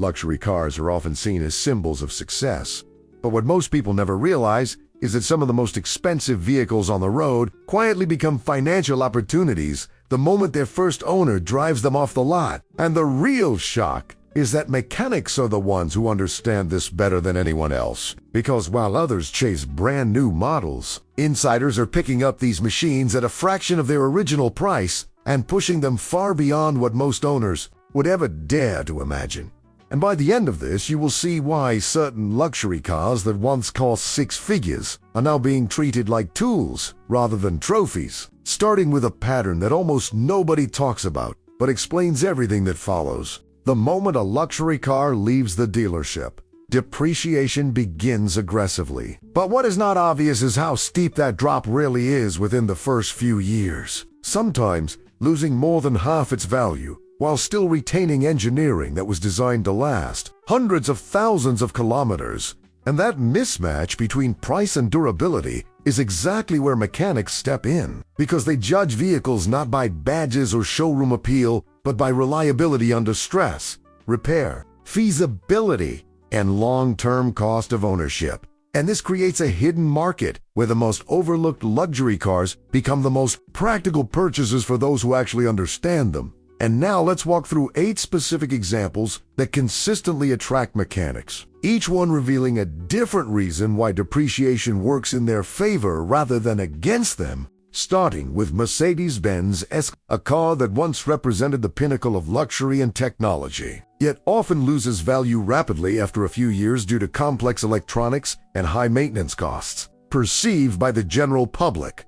Luxury cars are often seen as symbols of success. But what most people never realize is that some of the most expensive vehicles on the road quietly become financial opportunities the moment their first owner drives them off the lot. And the real shock is that mechanics are the ones who understand this better than anyone else. Because while others chase brand new models, insiders are picking up these machines at a fraction of their original price and pushing them far beyond what most owners would ever dare to imagine. And by the end of this, you will see why certain luxury cars that once cost six figures are now being treated like tools rather than trophies, starting with a pattern that almost nobody talks about, but explains everything that follows. The moment a luxury car leaves the dealership, depreciation begins aggressively. But what is not obvious is how steep that drop really is within the first few years, sometimes losing more than half its value, while still retaining engineering that was designed to last hundreds of thousands of kilometers. And that mismatch between price and durability is exactly where mechanics step in, because they judge vehicles not by badges or showroom appeal, but by reliability under stress, repair, feasibility, and long-term cost of ownership. And this creates a hidden market where the most overlooked luxury cars become the most practical purchases for those who actually understand them. And now let's walk through 8 specific examples that consistently attract mechanics, each one revealing a different reason why depreciation works in their favor rather than against them, starting with Mercedes-Benz S, a car that once represented the pinnacle of luxury and technology, yet often loses value rapidly after a few years due to complex electronics and high maintenance costs, perceived by the general public.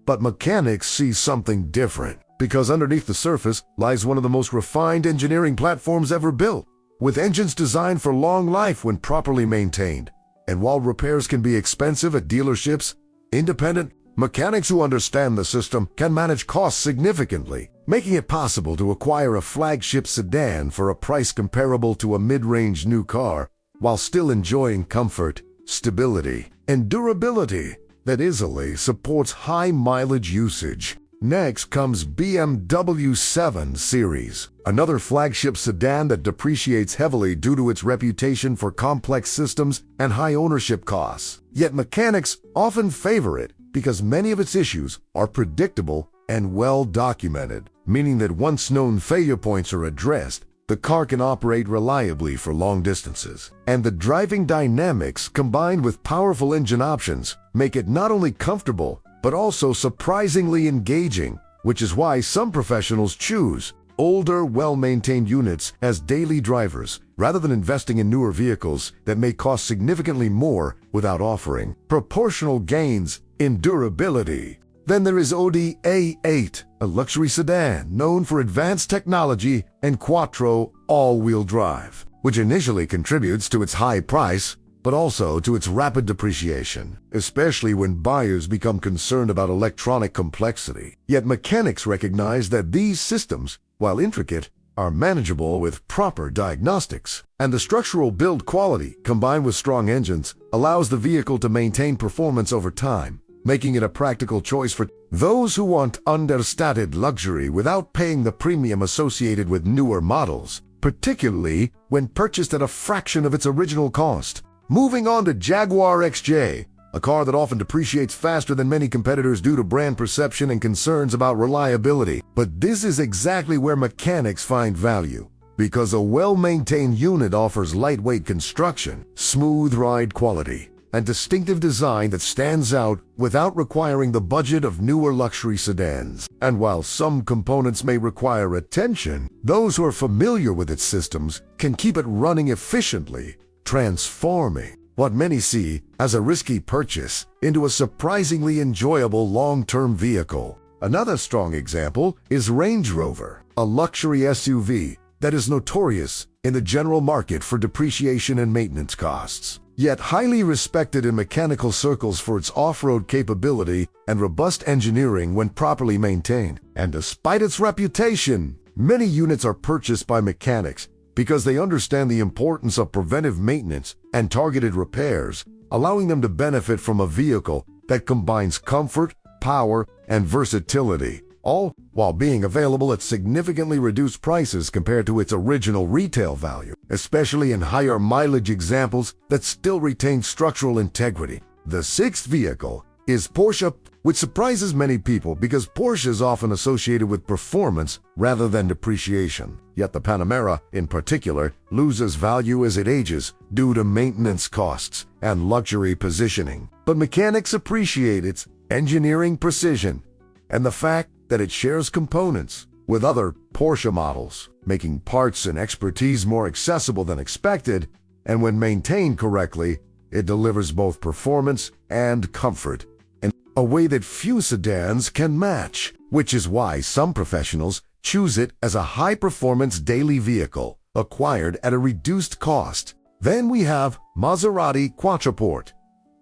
But mechanics see something different, because underneath the surface lies one of the most refined engineering platforms ever built, with engines designed for long life when properly maintained. And while repairs can be expensive at dealerships, independent mechanics who understand the system can manage costs significantly, making it possible to acquire a flagship sedan for a price comparable to a mid-range new car, while still enjoying comfort, stability, and durability that easily supports high mileage usage. Next comes BMW 7 Series, another flagship sedan that depreciates heavily due to its reputation for complex systems and high ownership costs. Yet mechanics often favor it because many of its issues are predictable and well documented, meaning that once known failure points are addressed, the car can operate reliably for long distances. And the driving dynamics combined with powerful engine options make it not only comfortable, but also surprisingly engaging, which is why some professionals choose older, well-maintained units as daily drivers, rather than investing in newer vehicles that may cost significantly more without offering proportional gains in durability. Then there is Audi A8, a luxury sedan known for advanced technology and quattro all-wheel drive, which initially contributes to its high price, but also to its rapid depreciation, especially when buyers become concerned about electronic complexity. Yet mechanics recognize that these systems, while intricate, are manageable with proper diagnostics. And the structural build quality, combined with strong engines, allows the vehicle to maintain performance over time, making it a practical choice for those who want understated luxury without paying the premium associated with newer models, particularly when purchased at a fraction of its original cost. Moving on to Jaguar XJ, a car that often depreciates faster than many competitors due to brand perception and concerns about reliability. But this is exactly where mechanics find value, because a well-maintained unit offers lightweight construction, smooth ride quality, and distinctive design that stands out without requiring the budget of newer luxury sedans. And while some components may require attention, those who are familiar with its systems can keep it running efficiently, transforming what many see as a risky purchase into a surprisingly enjoyable long-term vehicle. Another strong example is Range Rover, a luxury SUV that is notorious in the general market for depreciation and maintenance costs, yet highly respected in mechanical circles for its off-road capability and robust engineering when properly maintained. And despite its reputation, many units are purchased by mechanics because they understand the importance of preventive maintenance and targeted repairs, allowing them to benefit from a vehicle that combines comfort, power, and versatility. all while being available at significantly reduced prices compared to its original retail value, especially in higher mileage examples that still retain structural integrity. The sixth vehicle is Porsche, which surprises many people because Porsche is often associated with performance rather than depreciation. Yet the Panamera, in particular, loses value as it ages due to maintenance costs and luxury positioning. But mechanics appreciate its engineering precision and the fact that it shares components with other Porsche models, making parts and expertise more accessible than expected, and when maintained correctly, it delivers both performance and comfort in a way that few sedans can match, which is why some professionals choose it as a high-performance daily vehicle acquired at a reduced cost. Then we have Maserati Quattroporte,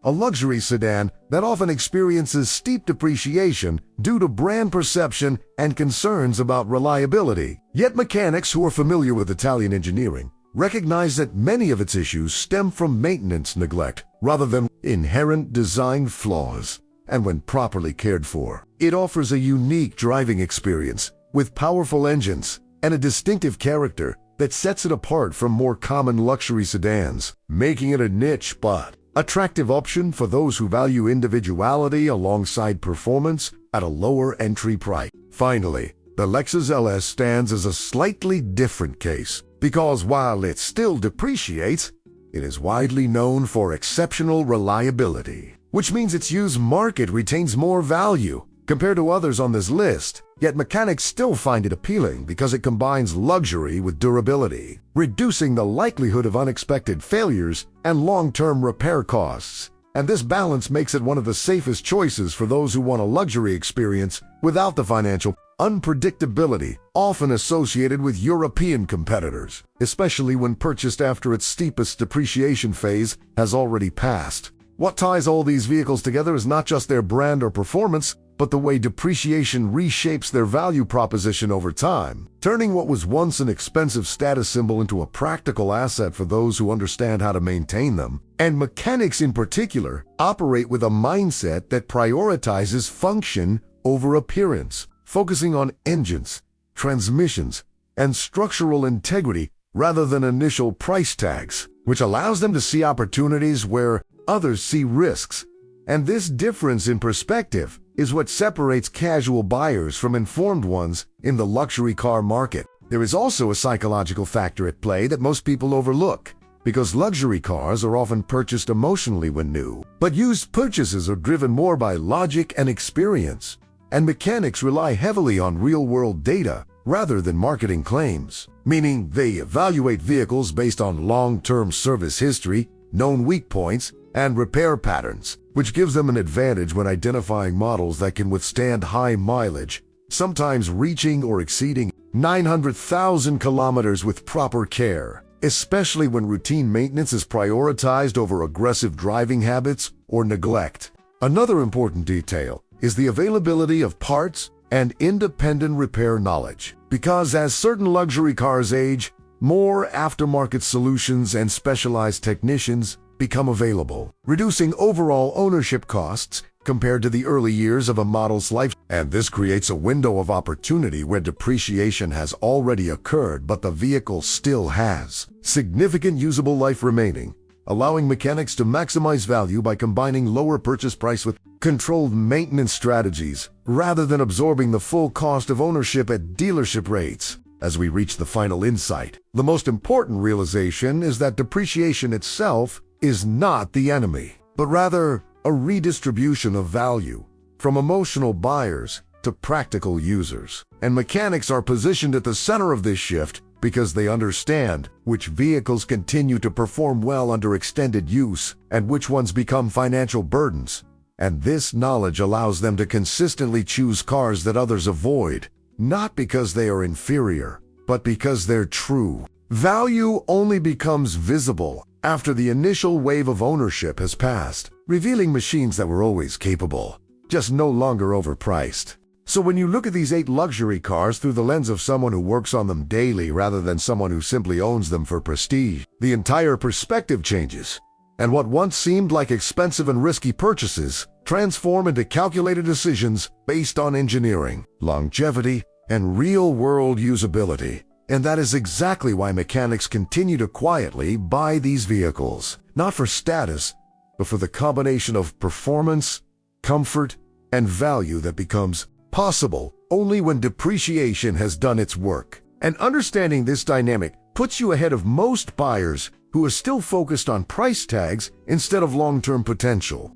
a luxury sedan that often experiences steep depreciation due to brand perception and concerns about reliability. Yet mechanics who are familiar with Italian engineering recognize that many of its issues stem from maintenance neglect rather than inherent design flaws. And when properly cared for, it offers a unique driving experience with powerful engines and a distinctive character that sets it apart from more common luxury sedans, making it a niche but attractive option for those who value individuality alongside performance at a lower entry price. Finally, the Lexus LS stands as a slightly different case because while it still depreciates, it is widely known for exceptional reliability, which means its used market retains more value compared to others on this list. Yet mechanics still find it appealing because it combines luxury with durability, reducing the likelihood of unexpected failures and long-term repair costs. And this balance makes it one of the safest choices for those who want a luxury experience without the financial unpredictability often associated with European competitors, especially when purchased after its steepest depreciation phase has already passed. What ties all these vehicles together is not just their brand or performance, but the way depreciation reshapes their value proposition over time, turning what was once an expensive status symbol into a practical asset for those who understand how to maintain them. And mechanics in particular operate with a mindset that prioritizes function over appearance, focusing on engines, transmissions, and structural integrity rather than initial price tags, which allows them to see opportunities where others see risks. And this difference in perspective is what separates casual buyers from informed ones in the luxury car market. There is also a psychological factor at play that most people overlook, because luxury cars are often purchased emotionally when new, but used purchases are driven more by logic and experience, and mechanics rely heavily on real-world data rather than marketing claims, meaning they evaluate vehicles based on long-term service history, known weak points, and repair patterns, which gives them an advantage when identifying models that can withstand high mileage, sometimes reaching or exceeding 900,000 kilometers with proper care, especially when routine maintenance is prioritized over aggressive driving habits or neglect. Another important detail is the availability of parts and independent repair knowledge, because as certain luxury cars age, more aftermarket solutions and specialized technicians become available, reducing overall ownership costs compared to the early years of a model's life. And this creates a window of opportunity where depreciation has already occurred but the vehicle still has significant usable life remaining, allowing mechanics to maximize value by combining lower purchase price with controlled maintenance strategies rather than absorbing the full cost of ownership at dealership rates. As we reach the final insight, the most important realization is that depreciation itself is not the enemy, but rather a redistribution of value from emotional buyers to practical users. And mechanics are positioned at the center of this shift because they understand which vehicles continue to perform well under extended use and which ones become financial burdens. And this knowledge allows them to consistently choose cars that others avoid, not because they are inferior, but because they're true. Value only becomes visible after the initial wave of ownership has passed, revealing machines that were always capable, just no longer overpriced. So when you look at these 8 luxury cars through the lens of someone who works on them daily rather than someone who simply owns them for prestige, the entire perspective changes. And what once seemed like expensive and risky purchases transform into calculated decisions based on engineering, longevity, and real-world usability. And that is exactly why mechanics continue to quietly buy these vehicles, not for status, but for the combination of performance, comfort, and value that becomes possible only when depreciation has done its work. And understanding this dynamic puts you ahead of most buyers who are still focused on price tags instead of long-term potential.